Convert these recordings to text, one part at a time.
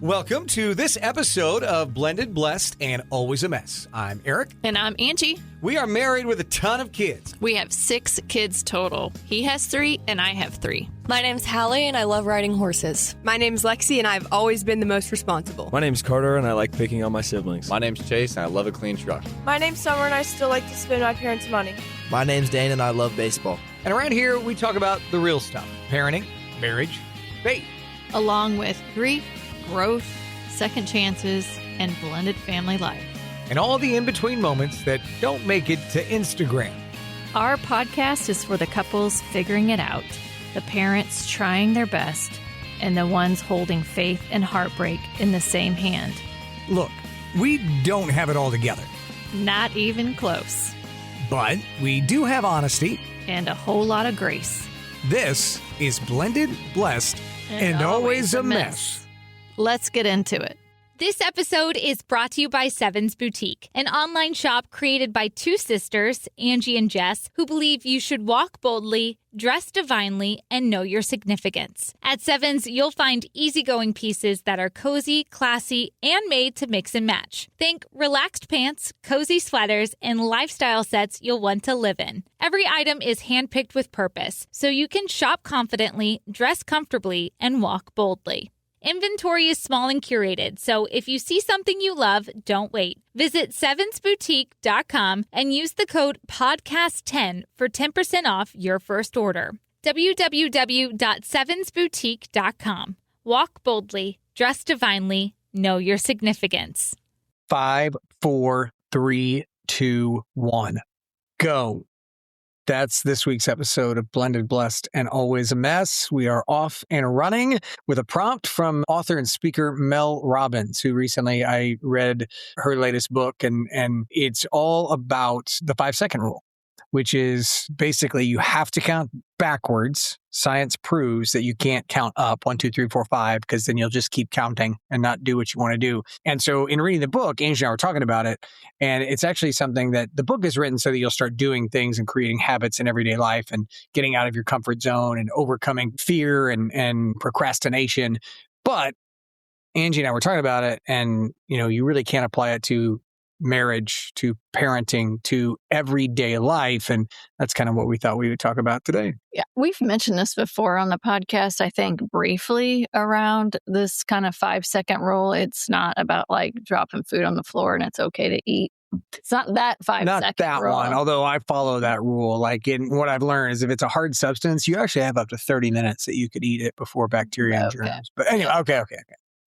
Welcome to this episode of Blended, Blessed, and Always a Mess. I'm Aric. And I'm Angie. We are married with a ton of kids. We have 6 kids total. He has 3 and I have 3. My name's Hallie and I love riding horses. My name's Lexi and I've always been the most responsible. My name's Carter and I like picking on my siblings. My name's Chase and I love a clean truck. My name's Summer and I still like to spend my parents' money. My name's Dane and I love baseball. And around here, we talk about the real stuff. Parenting, marriage, faith. Along with grief, growth, second chances, and blended family life. And all the in-between moments that don't make it to Instagram. Our podcast is for the couples figuring it out, the parents trying their best, and the ones holding faith and heartbreak in the same hand. Look, we don't have it all together. Not even close. But we do have honesty. And a whole lot of grace. This is Blended, Blessed, and Always a Mess. Let's get into it. This episode is brought to you by Sevens Boutique, an online shop created by 2 sisters, Angie and Jess, who believe you should walk boldly, dress divinely, and know your significance. At Sevens, you'll find easygoing pieces that are cozy, classy, and made to mix and match. Think relaxed pants, cozy sweaters, and lifestyle sets you'll want to live in. Every item is handpicked with purpose, so you can shop confidently, dress comfortably, and walk boldly. Inventory is small and curated, so if you see something you love, don't wait. Visit sevensboutique.com and use the code PODCAST10 for 10% off your first order. www.sevensboutique.com. Walk boldly, dress divinely, know your significance. 5, 4, 3, 2, 1. Go. That's this week's episode of Blended, Blessed, and Always a Mess. We are off and running with a prompt from author and speaker Mel Robbins, who recently I read her latest book, and it's all about the 5-second rule, which is basically you have to count backwards. Science proves that you can't count up 1, 2, 3, 4, 5, because then you'll just keep counting and not do what you want to do. And so in reading the book, Angie and I were talking about it, and it's actually something that the book is written so that you'll start doing things and creating habits in everyday life and getting out of your comfort zone and overcoming fear and procrastination. But Angie and I were talking about it, and you really can't apply it to marriage, to parenting, to everyday life. And that's kind of what we thought we would talk about today. Yeah, we've mentioned this before on the podcast, I think briefly around this kind of 5-second rule. It's not about like dropping food on the floor and it's okay to eat. It's not that 5-second rule. Not that one, although I follow that rule. Like what I've learned is if it's a hard substance, you actually have up to 30 minutes that you could eat it before bacteria and germs. But anyway, okay.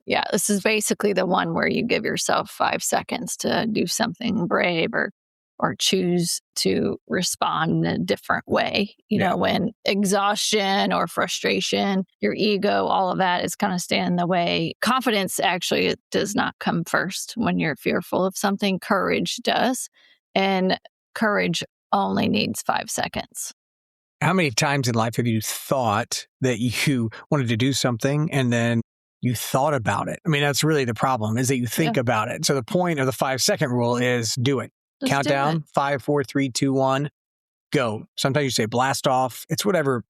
Yeah, this is basically the one where you give yourself 5 seconds to do something brave or choose to respond in a different way. You know, when exhaustion or frustration, your ego, all of that is kind of standing in the way. Confidence actually does not come first when you're fearful of something. Courage does. And courage only needs 5 seconds. How many times in life have you thought that you wanted to do something and then you thought about it? I mean, that's really the problem, is that you think about it. So the point of the 5-second rule is do it. Just count down, 5, 4, 3, 2, 1, go. Sometimes you say blast off. It's whatever,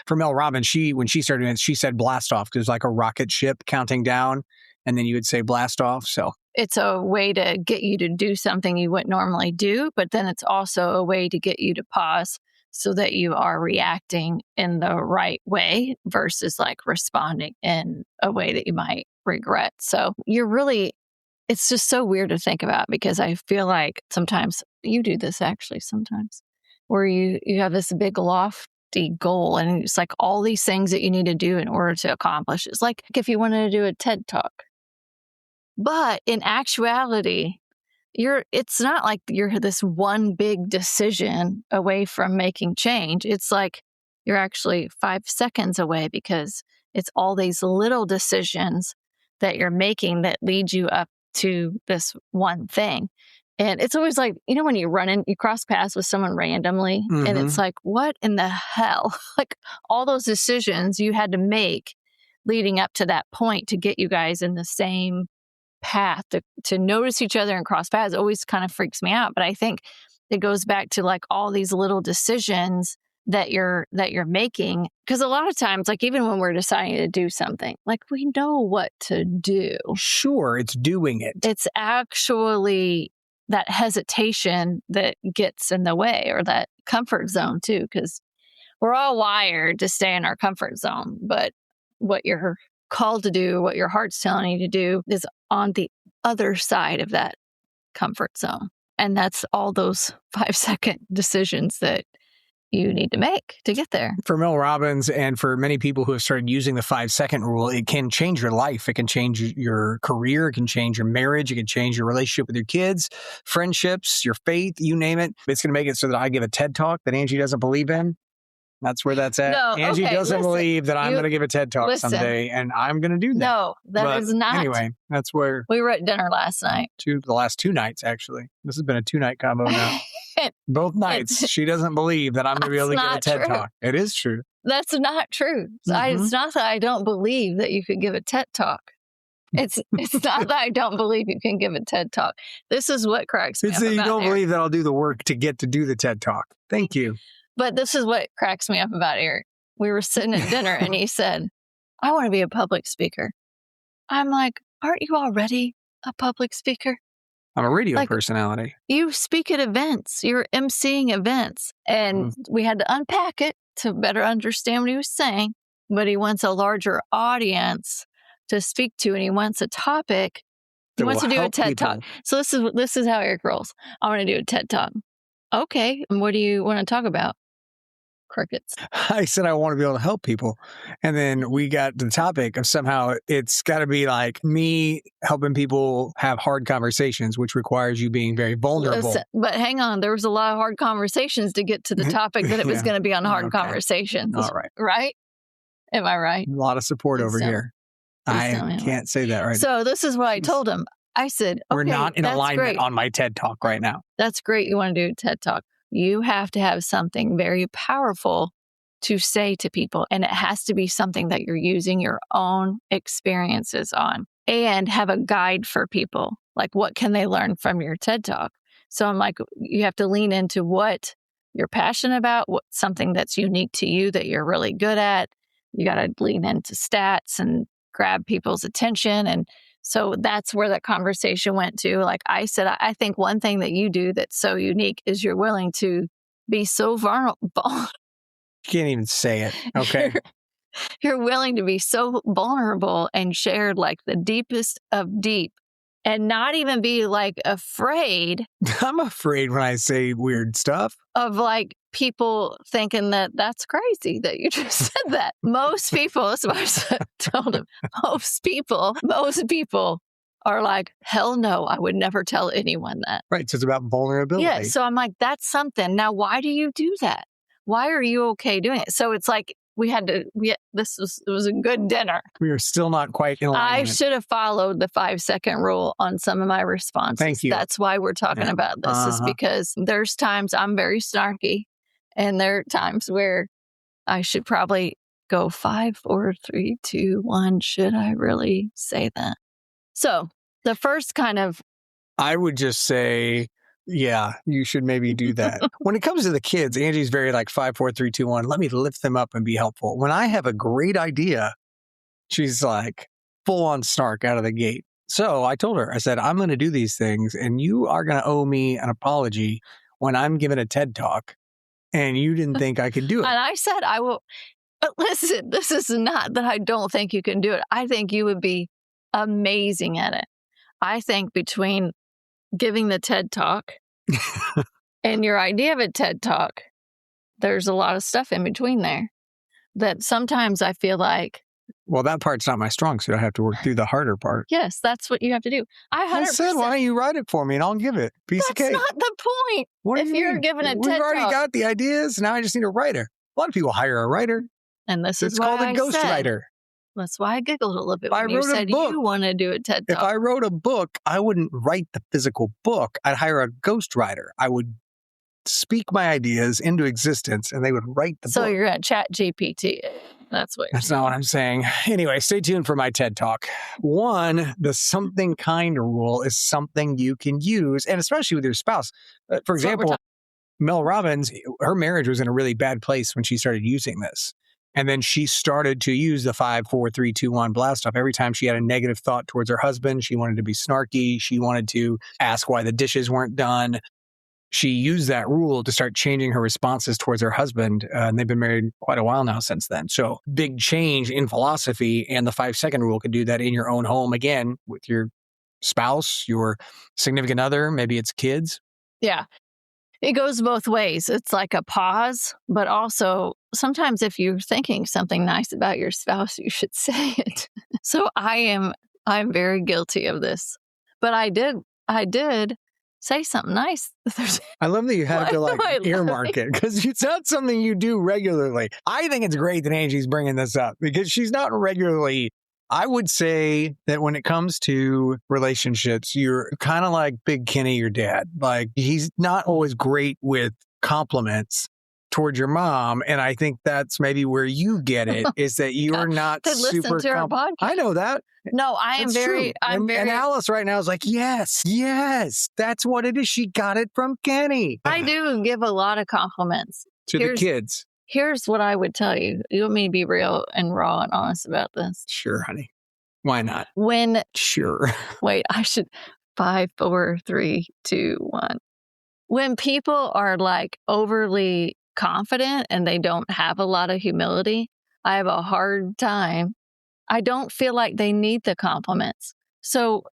for Mel Robbins, when she started doing it, she said blast off because it's like a rocket ship counting down. And then you would say blast off. So it's a way to get you to do something you wouldn't normally do, but then it's also a way to get you to pause so that you are reacting in the right way versus like responding in a way that you might regret. So it's just so weird to think about, because I feel like sometimes you do this actually sometimes where you have this big lofty goal and it's like all these things that you need to do in order to accomplish. It's like if you wanted to do a TED Talk. But in actuality, it's not like you're this one big decision away from making change. It's like you're actually 5 seconds away, because it's all these little decisions that you're making that lead you up to this one thing. And it's always like, when you cross paths with someone randomly, and it's like, what in the hell? Like all those decisions you had to make leading up to that point to get you guys in the same path to notice each other and cross paths always kind of freaks me out. But I think it goes back to like all these little decisions that you're making. Because a lot of times, like even when we're deciding to do something, like we know what to do. Sure, it's doing it. It's actually that hesitation that gets in the way, or that comfort zone too, because we're all wired to stay in our comfort zone. But what you're called to do, what your heart's telling you to do, is on the other side of that comfort zone. And that's all those 5-second decisions that you need to make to get there. For Mel Robbins and for many people who have started using the 5-second rule, it can change your life. It can change your career. It can change your marriage. It can change your relationship with your kids, friendships, your faith, you name it. It's going to make it so that I give a TED Talk that Angie doesn't believe in. That's where that's at. No, Angie doesn't believe that I'm going to give a TED Talk listen, someday, and I'm going to do that. No, that is not. Anyway, that's where we were at dinner last night. the last 2 nights, actually. This has been a 2-night combo now. Both nights, she doesn't believe that I'm going to be able to give a TED Talk. It is true. That's not true. It's not that I don't believe that you could give a TED Talk. It's not that I don't believe you can give a TED Talk. This is what cracks me up. It's that you don't Eric. believe that I'll do the work to get to do the TED Talk. Thank you. But this is what cracks me up about Eric. We were sitting at dinner and he said, I want to be a public speaker. I'm like, aren't you already a public speaker? I'm a radio personality. You speak at events. You're emceeing events. And we had to unpack it to better understand what he was saying. But he wants a larger audience to speak to, and he wants a topic. He wants to do a TED Talk. So this is how Eric rolls. I want to do a TED Talk. Okay. And what do you want to talk about? Crickets. I said I want to be able to help people. And then we got to the topic of somehow it's got to be like me helping people have hard conversations, which requires you being very vulnerable. Listen, but hang on, there was a lot of hard conversations to get to the topic that it was going to be on hard conversations. All right. Right? Am I right? A lot of support over here. I can't say that right So this is what I told him. I said, okay, we're not in alignment great. on my TED Talk right now. That's great. You want to do a TED Talk. You have to have something very powerful to say to people. And it has to be something that you're using your own experiences on, and have a guide for people. Like, what can they learn from your TED Talk? So I'm like, you have to lean into what you're passionate about, what something that's unique to you that you're really good at. You got to lean into stats and grab people's attention. And so that's where that conversation went to. Like I said, I think one thing that you do that's so unique is you're willing to be so vulnerable. You can't even say it. Okay. You're willing to be so vulnerable and share like the deepest of deep, and not even be like afraid. I'm afraid when I say weird stuff. Of like people thinking that that's crazy that you just said that. Most people, that's what I told him, most people are like, hell no, I would never tell anyone that. Right. So it's about vulnerability. Yeah. So I'm like, that's something. Now, why do you do that? Why are you okay doing it? So it's like, it was a good dinner. We are still not quite in alignment. I should have followed the 5-second rule on some of my responses. Thank you. That's why we're talking about this, is because there's times I'm very snarky, and there are times where I should probably go 5, 4, 3, 2, 1. Should I really say that? So the first kind of... I would just say, yeah, you should maybe do that. When it comes to the kids, Angie's very like 5, 4, 3, 2, 1. Let me lift them up and be helpful. When I have a great idea, she's like full on snark out of the gate. So I told her, I said, I'm going to do these things, and you are going to owe me an apology when I'm giving a TED Talk, and you didn't think I could do it. And I said, I will. But listen, this is not that I don't think you can do it. I think you would be amazing at it. I think between giving the TED Talk and your idea of a TED Talk, there's a lot of stuff in between there that sometimes I feel like... Well, that part's not my strong suit. I have to work through the harder part. Yes, that's what you have to do. I said, why don't you write it for me and I'll give it? Piece of cake. That's not the point. What if you're giving a TED Talk... We've already got the ideas. Now I just need a writer. A lot of people hire a writer. And this is why called a ghostwriter. That's why I giggled a little bit when you said you want to do a TED Talk. If I wrote a book, I wouldn't write the physical book. I'd hire a ghostwriter. I would speak my ideas into existence, and they would write the book. So you're at Chat GPT. That's not what I'm saying. Anyway, stay tuned for my TED Talk. 1, the something kind rule is something you can use, and especially with your spouse. For example, Mel Robbins, her marriage was in a really bad place when she started using this. And then she started to use the 5, 4, 3, 2, 1 blast off. Every time she had a negative thought towards her husband, she wanted to be snarky. She wanted to ask why the dishes weren't done. She used that rule to start changing her responses towards her husband. And they've been married quite a while now since then. So big change in philosophy, and the 5-second rule could do that in your own home again with your spouse, your significant other, maybe it's kids. Yeah. It goes both ways. It's like a pause, but also sometimes if you're thinking something nice about your spouse, you should say it. So I'm very guilty of this. But I did say something nice. I love that you have to earmark it because it's not something you do regularly. I think it's great that Angie's bringing this up because she's not regularly. I would say that when it comes to relationships, you're kind of like Big Kenny, your dad. Like, he's not always great with compliments towards your mom. And I think that's maybe where you get it, is that you're not super... I know that. No, I'm very... And Alice right now is like, yes, that's what it is. She got it from Kenny. I do give a lot of compliments. To the kids. Here's what I would tell you. You want me to be real and raw and honest about this? Sure, honey. Why not? Sure. Wait, I should... 5, 4, 3, 2, 1. When people are like overly confident and they don't have a lot of humility, I have a hard time. I don't feel like they need the compliments. So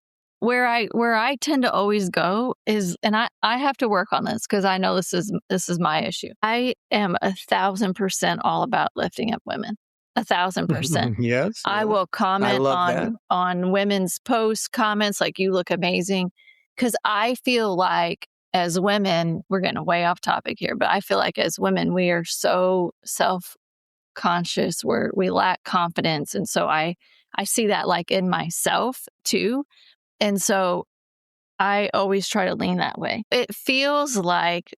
where I tend to always go is, and I have to work on this because I know this is my issue. I am 1,000% all about lifting up women. 1,000%. Yes. I will comment on women's posts, comments like, you look amazing. Because I feel like as women, we're getting way off topic here, but I feel like as women, we are so self-conscious, we lack confidence. And so I see that like in myself too. And so I always try to lean that way. It feels like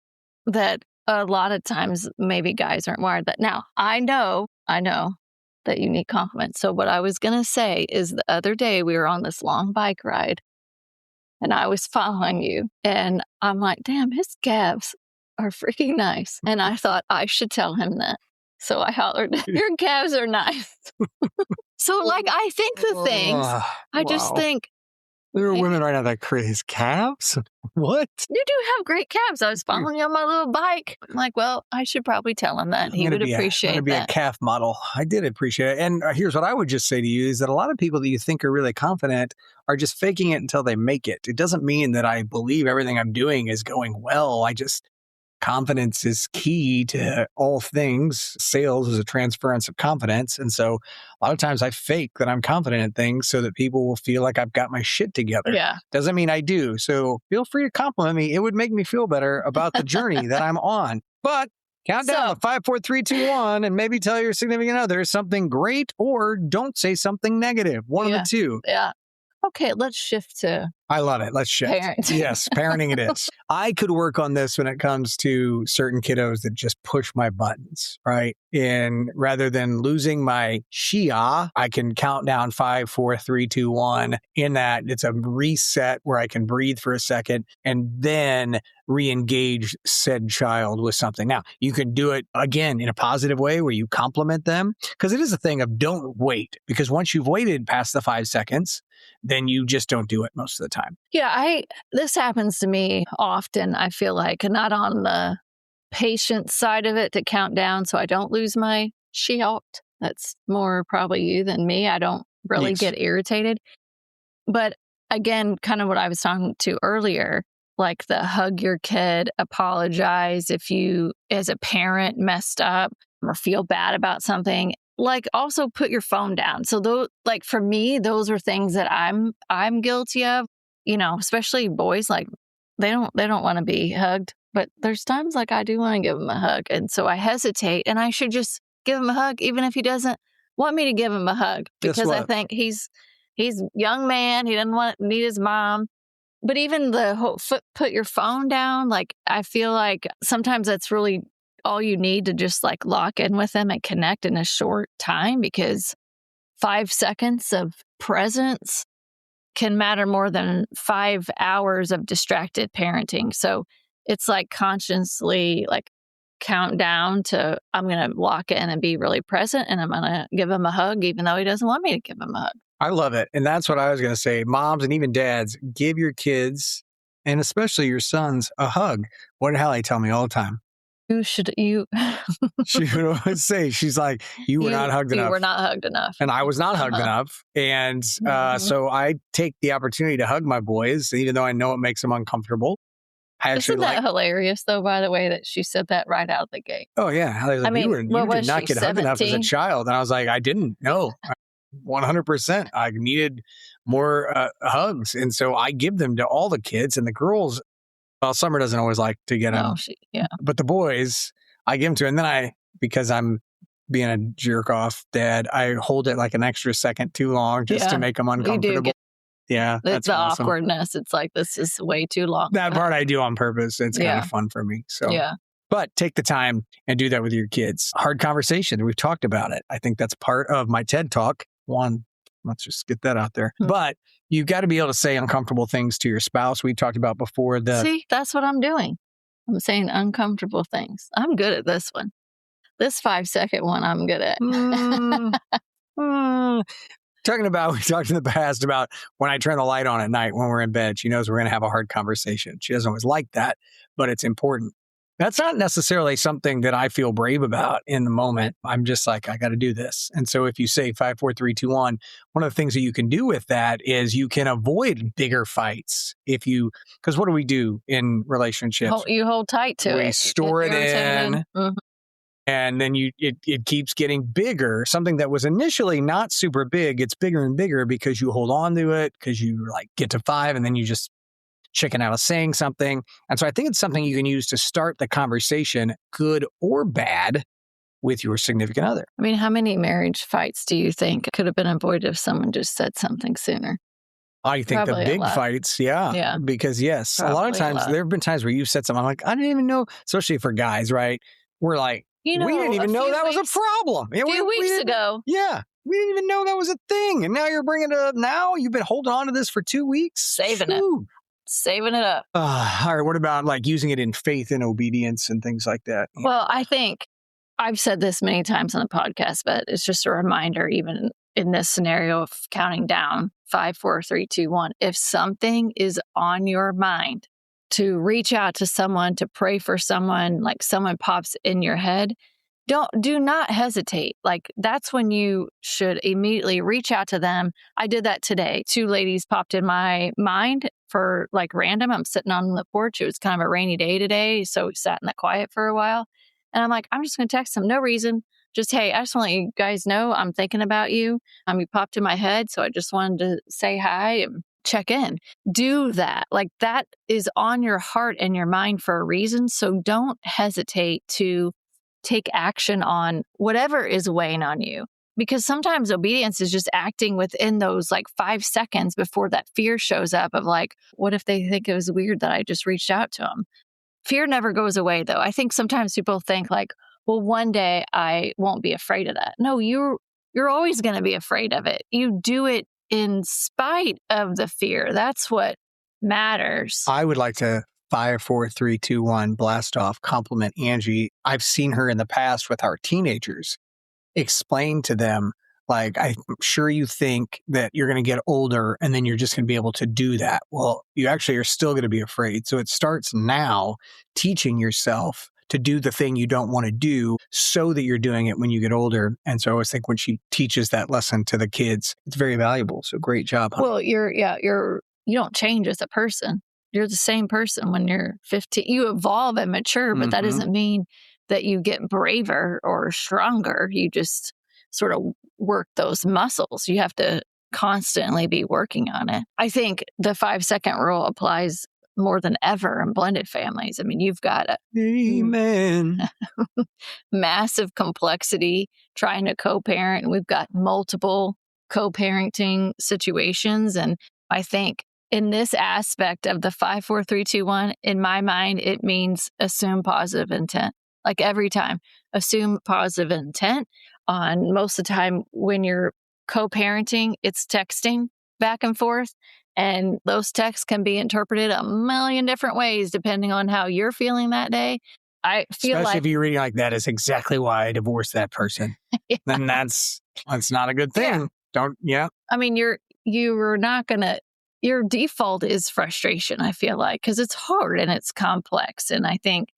that a lot of times maybe guys aren't wired that. Now, I know that you need compliments. So what I was going to say is the other day we were on this long bike ride and I was following you and I'm like, damn, his calves are freaking nice. And I thought I should tell him that. So I hollered, your calves are nice. So like, I think the things, I just think. There are women right now that create his calves. What? You do have great calves. I was following you on my little bike. I'm like, well, I should probably tell him that. He would appreciate that. I'm going to be a calf model. I did appreciate it. And here's what I would just say to you is that a lot of people that you think are really confident are just faking it until they make it. It doesn't mean that I believe everything I'm doing is going well. Confidence is key to all things. Sales is a transference of confidence. And so a lot of times I fake that I'm confident in things so that people will feel like I've got my shit together. Yeah. Doesn't mean I do. So feel free to compliment me. It would make me feel better about the journey that I'm on. But count down to 5, 4, 3, 2, 1, and maybe tell your significant other something great or don't say something negative. One of the two. Yeah. Okay, let's shift to... I love it. Let's shift. Parenting. Yes, parenting it is. I could work on this when it comes to certain kiddos that just push my buttons, right? And rather than losing my Shia, I can count down 5, 4, 3, 2, 1. In that, it's a reset where I can breathe for a second and then re-engage said child with something. Now, you can do it, again, in a positive way where you compliment them, because it is a thing of don't wait. Because once you've waited past the 5 seconds, then you just don't do it most of the time. Yeah, this happens to me often, I feel like, not on the patient side of it to count down so I don't lose my shield. That's more probably you than me. I don't really get irritated. But again, kind of what I was talking to earlier, like the hug your kid, apologize if you as a parent messed up or feel bad about something. Like also put your phone down. So those, like for me, those are things that I'm guilty of, you know, especially boys, like they don't want to be hugged, but there's times like I do want to give him a hug. And so I hesitate and I should just give him a hug, even if he doesn't want me to give him a hug, because I think he's a young man. He doesn't need his mom. But even the whole put your phone down, like I feel like sometimes that's really all you need to just like lock in with them and connect in a short time, because 5 seconds of presence can matter more than 5 hours of distracted parenting. So it's like consciously like count down to, I'm going to lock in and be really present, and I'm going to give him a hug, even though he doesn't want me to give him a hug. I love it. And that's what I was going to say. Moms and even dads, give your kids, and especially your sons, a hug. What did Hallie tell me all the time? You She would always say, she's like, you were not hugged enough. You were not hugged enough. And I was not hugged enough. And so I take the opportunity to hug my boys, even though I know it makes them uncomfortable. Isn't that hilarious, though, by the way, that she said that right out of the gate? Oh, yeah. Hallie's like, you did not get hugged enough as a child. And I was like, I didn't. No, 100%. I needed more hugs. And so I give them to all the kids, and the girls, well, Summer doesn't always like to get them. But the boys, I give them to. And then because I'm being a jerk off dad, I hold it like an extra second too long just to make them uncomfortable. Yeah, that's the awesome. Awkwardness. It's like, this is way too long. That part I do on purpose. It's kind of fun for me. So, but take the time and do that with your kids. Hard conversation. We've talked about it. I think that's part of my TED Talk. Let's just get that out there. But you've got to be able to say uncomfortable things to your spouse. We talked about before. See, that's what I'm doing. I'm saying uncomfortable things. I'm good at this one. This 5-second one, I'm good at. We talked in the past about when I turn the light on at night when we're in bed, she knows we're going to have a hard conversation. She doesn't always like that, but it's important. That's not necessarily something that I feel brave about in the moment. I'm just like, I got to do this. And so if you say 5, 4, 3, 2, 1, one of the things that you can do with that is you can avoid bigger fights. Because what do we do in relationships? You hold tight to it. We store it in. And then it keeps getting bigger. Something that was initially not super big, it's bigger and bigger because you hold on to it, because you like get to 5 and then you just chicken out of saying something. And so I think it's something you can use to start the conversation, good or bad, with your significant other. I mean, how many marriage fights do you think could have been avoided if someone just said something sooner? I think probably the big fights, yeah. Because yes, probably a lot of times there have been times where you've said something, I'm like, I didn't even know, especially for guys, right? We're like, we didn't even know that was a problem. A few weeks ago. Yeah. We didn't even know that was a thing. And now you're bringing it up now? You've been holding on to this for 2 weeks? Saving it up. All right. What about like using it in faith and obedience and things like that? Well, I think I've said this many times on the podcast, but it's just a reminder, even in this scenario of counting down 5, 4, 3, 2, 1. If something is on your mind, to reach out to someone, to pray for someone, like someone pops in your head, do not hesitate. Like that's when you should immediately reach out to them. I did that today. 2 ladies popped in my mind for like random. I'm sitting on the porch. It was kind of a rainy day today. So we sat in the quiet for a while. And I'm like, I'm just going to text them. No reason. Just, hey, I just want to let you guys know I'm thinking about you. You popped in my head. So I just wanted to say hi and check in. Do that. Like that is on your heart and your mind for a reason. So don't hesitate to take action on whatever is weighing on you. Because sometimes obedience is just acting within those like 5 seconds before that fear shows up of like, what if they think it was weird that I just reached out to them? Fear never goes away though. I think sometimes people think like, well, one day I won't be afraid of that. No, you're always going to be afraid of it. You do it in spite of the fear. That's what matters. I would like to 5, 4, 3, 2, 1 blast off, compliment Angie. I've seen her in the past with our teenagers. Explain to them, like, I'm sure you think that you're going to get older and then you're just going to be able to do that. Well, you actually are still going to be afraid. So it starts now teaching yourself to do the thing you don't want to do so that you're doing it when you get older. And so I always think when she teaches that lesson to the kids, it's very valuable. So great job. Honey. Well, you don't change as a person. You're the same person when you're 15. You evolve and mature, but that doesn't mean that you get braver or stronger. You just sort of work those muscles. You have to constantly be working on it. I think the 5-second rule applies more than ever in blended families. I mean, you've got a massive complexity trying to co-parent. We've got multiple co-parenting situations. And I think in this aspect of the 5, 4, 3, 2, 1, in my mind, it means assume positive intent. Like every time, assume positive intent on most of the time when you're co-parenting, it's texting. back and forth. And those texts can be interpreted a million different ways depending on how you're feeling that day. I feel Especially like if you're reading like that is exactly why I divorced that person. Then that's not a good thing. I mean, you're not going to, your default is frustration, I feel like, because it's hard and it's complex. And I think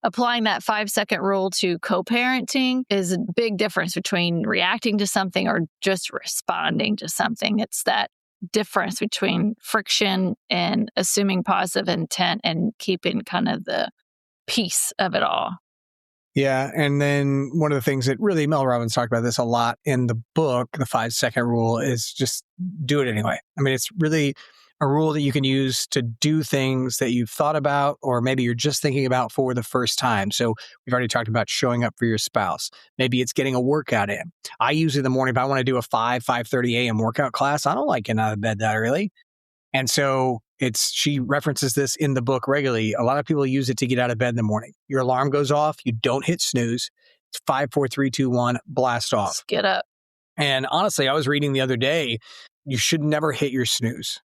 applying that 5-second rule to co-parenting is a big difference between reacting to something or just responding to something. It's that difference between friction and assuming positive intent and keeping kind of the peace of it all. Yeah. And then one of the things that really Mel Robbins talked about this a lot in the book, the 5-second rule, is just do it anyway. I mean, it's really a rule that you can use to do things that you've thought about, or maybe you're just thinking about for the first time. So we've already talked about showing up for your spouse. Maybe it's getting a workout in. I usually in the morning, if I want to do a 5:30 a.m. workout class, I don't like getting out of bed that early. And so she references this in the book regularly. A lot of people use it to get out of bed in the morning. Your alarm goes off. You don't hit snooze. It's 5, 4, 3, 2, 1, blast off. Just get up. And honestly, I was reading the other day, you should never hit your snooze.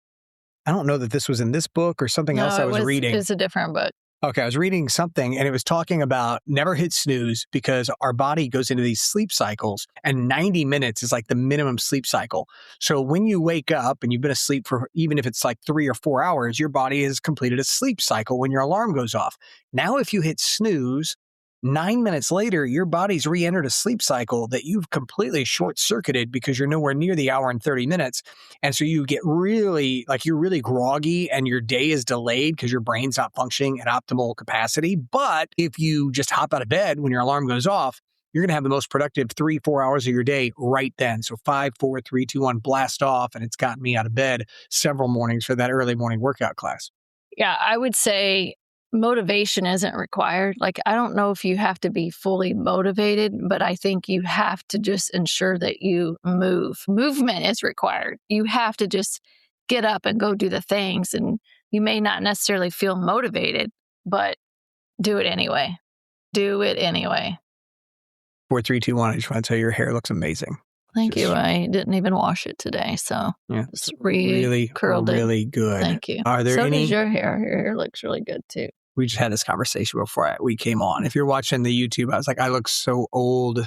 I don't know that this was in this book or something else I was reading. It's a different book. Okay, I was reading something and it was talking about never hit snooze because our body goes into these sleep cycles and 90 minutes is like the minimum sleep cycle. So when you wake up and you've been asleep for, even if it's like 3 or 4 hours, your body has completed a sleep cycle when your alarm goes off. Now, if you hit snooze, 9 minutes later, your body's re-entered a sleep cycle that you've completely short-circuited because you're nowhere near the hour and 30 minutes. And so you get really, like you're really groggy and your day is delayed because your brain's not functioning at optimal capacity. But if you just hop out of bed when your alarm goes off, you're going to have the most productive 3-4 hours of your day right then. So 5, 4, 3, 2, 1, blast off. And it's gotten me out of bed several mornings for that early morning workout class. Yeah, I would say motivation isn't required. Like, I don't know if you have to be fully motivated, but I think you have to just ensure that you move. Movement is required. You have to just get up and go do the things. And you may not necessarily feel motivated, but do it anyway. Do it anyway. 4, 3, 2, 1. I just want to tell you, your hair looks amazing. Thank you. I didn't even wash it today, so yeah, it's really curled it. Really good. Thank you. Are there so any? Does your hair. Your hair looks really good too. We just had this conversation before we came on. If you're watching the YouTube, I was like, I look so old.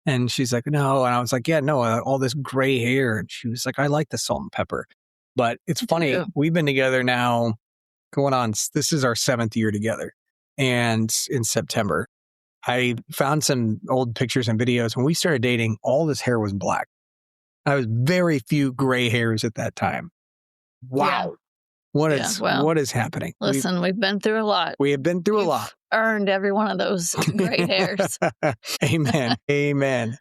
And she's like, no. And I was like, yeah, no, all this gray hair. And she was like, I like the salt and pepper. But it's funny. We've been together now going on. This is our 7th year together. And in September, I found some old pictures and videos. When we started dating, all this hair was black. I was very few gray hairs at that time. Wow. Yeah. What is happening? Listen, we've been through a lot. We have been through a lot. Earned every one of those gray hairs. Amen. Amen.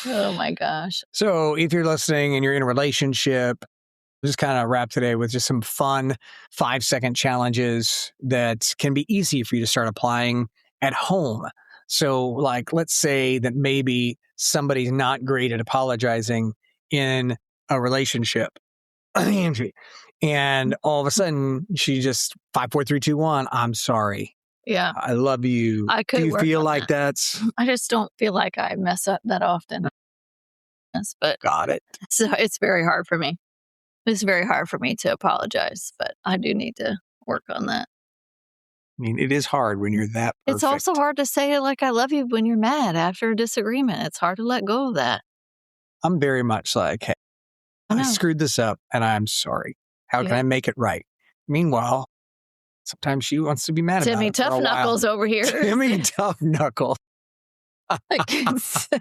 Oh my gosh. So if you're listening and you're in a relationship, just kind of wrap today with just some fun 5-second challenges that can be easy for you to start applying at home. So like, let's say that maybe somebody's not great at apologizing in a relationship. Angie. And all of a sudden, she just 5, 4, 3, 2, 1. I'm sorry. Yeah. I love you. I could. Do you feel like that's? I just don't feel like I mess up that often. But got it. So it's very hard for me. It's very hard for me to apologize, but I do need to work on that. I mean, it is hard when you're that perfect. It's also hard to say like I love you when you're mad after a disagreement. It's hard to let go of that. I'm very much like, hey, I screwed this up and I'm sorry. How can I make it right? Meanwhile, sometimes she wants to be mad about it. Timmy Tough Knuckles over here. Timmy Tough Knuckles. I can say.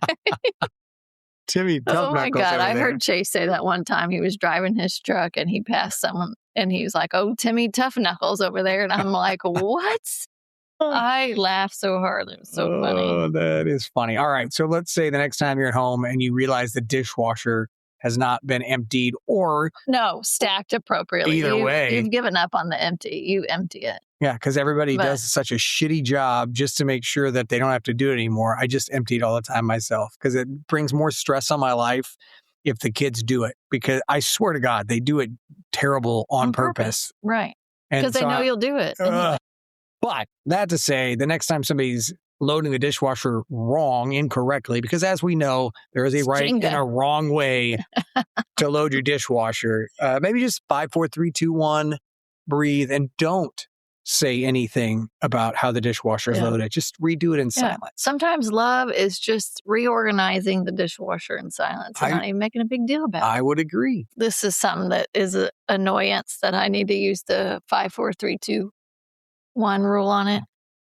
Timmy Tough Knuckles. Oh my God. I heard Chase say that one time. He was driving his truck and he passed someone and he was like, oh, Timmy Tough Knuckles over there. And I'm like, what? I laughed so hard. It was so funny. Oh, that is funny. All right. So let's say the next time you're at home and you realize the dishwasher has not been emptied or stacked appropriately. Either way. You've given up on the empty. You empty it. Yeah, because everybody does such a shitty job just to make sure that they don't have to do it anymore. I just empty it all the time myself because it brings more stress on my life if the kids do it. Because I swear to God, they do it terrible on purpose. Right. Because they know you'll do it. But that to say, the next time somebody's loading the dishwasher incorrectly, because as we know, there is a right and a wrong way to load your dishwasher. Maybe just 5, 4, 3, 2, 1, breathe, and don't say anything about how the dishwasher is loaded. Just redo it in silence. Sometimes love is just reorganizing the dishwasher in silence and not even making a big deal about it. I would agree. This is something that is an annoyance that I need to use the 5, 4, 3, 2, 1 rule on it.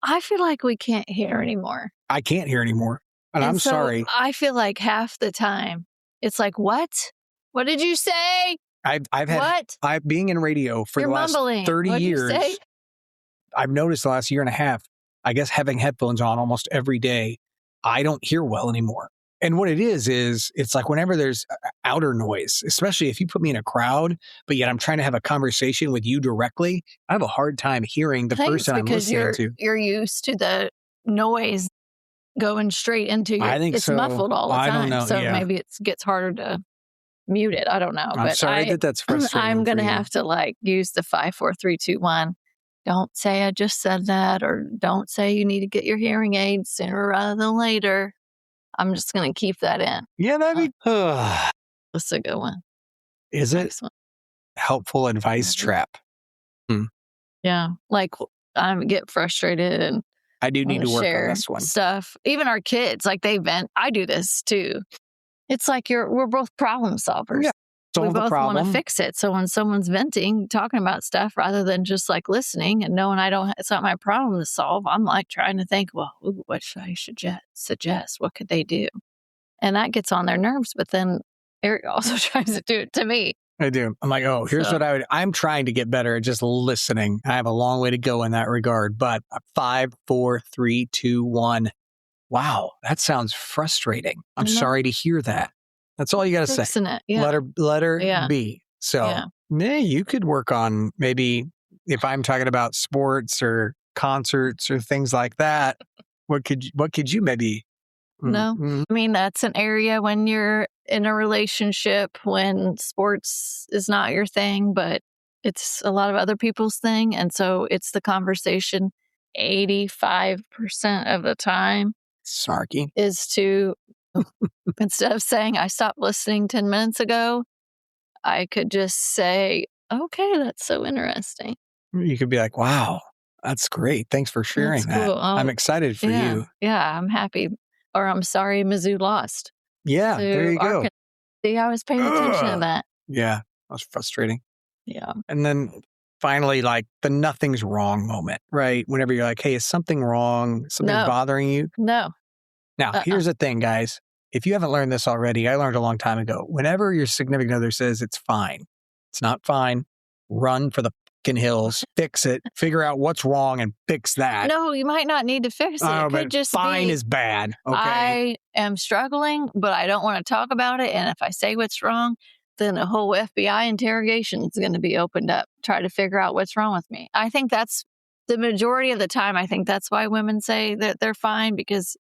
I feel like we can't hear anymore. I can't hear anymore. And I'm sorry. I feel like half the time it's like, what? What did you say? I've being in radio for the last 30 What'd years. You say? I've noticed the last year and a half, I guess having headphones on almost every day, I don't hear well anymore. And what it is it's like whenever there's outer noise, especially if you put me in a crowd, but yet I'm trying to have a conversation with you directly, I have a hard time hearing the person I'm listening to. You're used to the noise going straight into you. I think it's so. muffled all the time. I don't know. So maybe it gets harder to mute it. I don't know. I'm sorry that's frustrating. I'm going to have to use the 5, 4, 3, 2, 1. Don't say I just said that, or don't say you need to get your hearing aids sooner rather than later. I'm just going to keep that in. Yeah, that'd be... That's a good one. Is it? Helpful advice trap. Yeah. I get frustrated and I do need to work on this one. Stuff. Even our kids, they vent. I do this too. It's like we're both problem solvers. Yeah. We both want to fix it. So when someone's venting, talking about stuff rather than just listening and knowing it's not my problem to solve, I'm trying to think, what should I suggest? What could they do? And that gets on their nerves. But then Aric also tries to do it to me. I do. I'm like, here's what I'm trying to get better at just listening. I have a long way to go in that regard. But 5, 4, 3, 2, 1. Wow, that sounds frustrating. I'm sorry to hear that. That's all you got to say. It, yeah. Letter B. So you could work on maybe if I'm talking about sports or concerts or things like that. What could you maybe? No, I mean, that's an area when you're in a relationship when sports is not your thing, but it's a lot of other people's thing. And so it's the conversation 85% of the time. Snarky. Is to, instead of saying, I stopped listening 10 minutes ago, I could just say, okay, that's so interesting. You could be like, wow, that's great. Thanks for sharing that. Cool. I'm excited for you. Yeah, I'm happy. Or I'm sorry Mizzou lost. Yeah, there you go. See, I was paying attention to that. Yeah, that was frustrating. Yeah. And then finally, the nothing's wrong moment, right? Whenever you're like, hey, is something wrong? Something bothering you? No. Now, here's the thing, guys. If you haven't learned this already, I learned a long time ago. Whenever your significant other says it's fine, it's not fine. Run for the fucking hills, fix it, figure out what's wrong and fix that. No, you might not need to fix it. It could just fine is bad. Okay. I am struggling, but I don't want to talk about it. And if I say what's wrong, then a whole FBI interrogation is going to be opened up. Try to figure out what's wrong with me. I think that's the majority of the time. I think that's why women say that they're fine, because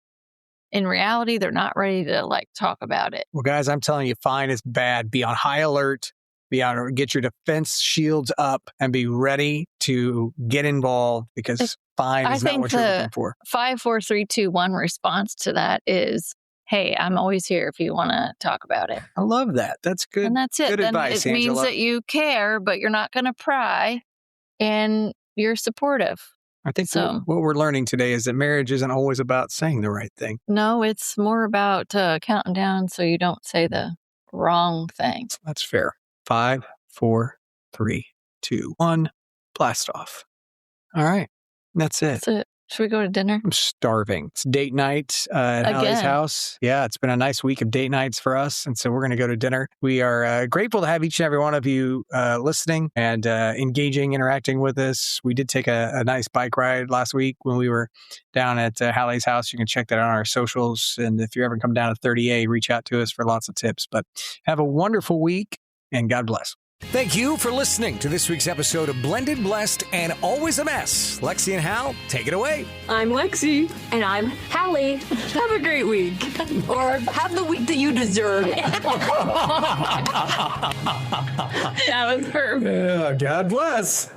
in reality, they're not ready to talk about it. Well, guys, I'm telling you, fine is bad. Be on high alert. Get your defense shields up and be ready to get involved, because fine is not what you're looking for. 5, 4, 3, 2, 1 response to that is, hey, I'm always here if you want to talk about it. I love that. That's good. And that's it. Good advice, it Angela. means that you care, but you're not going to pry and you're supportive. I think what we're learning today is that marriage isn't always about saying the right thing. No, it's more about counting down so you don't say the wrong thing. That's fair. 5, 4, 3, 2, 1. Blast off. All right. That's it. That's it. Should we go to dinner? I'm starving. It's date night at Hallie's house. Yeah, it's been a nice week of date nights for us. And so we're going to go to dinner. We are grateful to have each and every one of you listening and engaging, interacting with us. We did take a nice bike ride last week when we were down at Hallie's house. You can check that on our socials. And if you ever come down to 30A, reach out to us for lots of tips. But have a wonderful week and God bless. Thank you for listening to this week's episode of Blended, Blessed, and Always a Mess. Lexi and Hal, take it away. I'm Lexi. And I'm Hallie. Have a great week. Or have the week that you deserve. That was perfect. God bless.